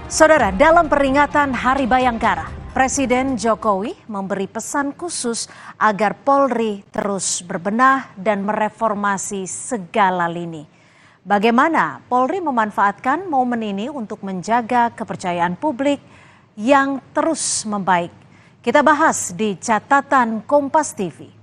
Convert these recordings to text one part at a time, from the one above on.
Saudara, dalam peringatan Hari Bayangkara, Presiden Jokowi memberi pesan khusus agar Polri terus berbenah dan mereformasi segala lini. Bagaimana Polri memanfaatkan momen ini untuk menjaga kepercayaan publik yang terus membaik? Kita bahas di catatan Kompas TV.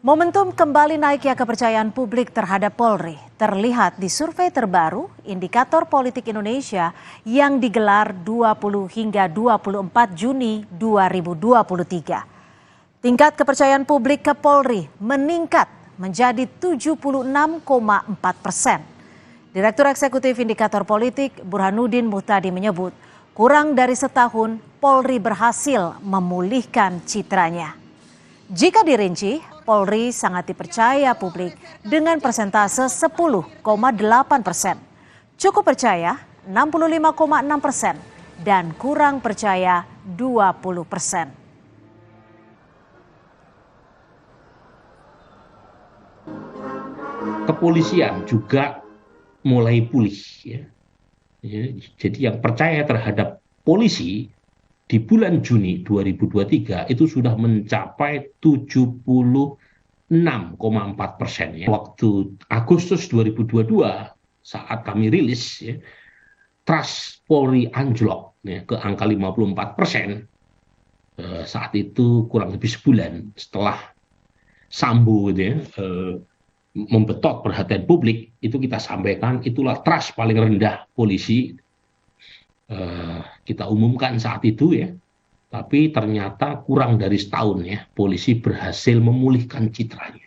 Momentum kembali naiknya kepercayaan publik terhadap Polri terlihat di survei terbaru Indikator Politik Indonesia yang digelar 20 hingga 24 Juni 2023. Tingkat kepercayaan publik ke Polri meningkat menjadi 76,4%. Direktur Eksekutif Indikator Politik Burhanuddin Muhtadi menyebut kurang dari setahun Polri berhasil memulihkan citranya. Jika dirinci, Polri sangat dipercaya publik dengan persentase 10,8%. Cukup percaya 65,6% dan kurang percaya 20%. Kepolisian juga mulai pulih ya. Jadi yang percaya terhadap polisi di bulan Juni 2023 itu sudah mencapai 76,4%. Ya. Waktu Agustus 2022 saat kami rilis, ya, trust Polri anjlok ya, ke angka 54%. Saat itu kurang lebih sebulan setelah Sambo gitu ya, membetot perhatian publik, itu kita sampaikan itulah trust paling rendah polisi. Kita umumkan saat itu ya, tapi ternyata kurang dari setahun ya polisi berhasil memulihkan citranya.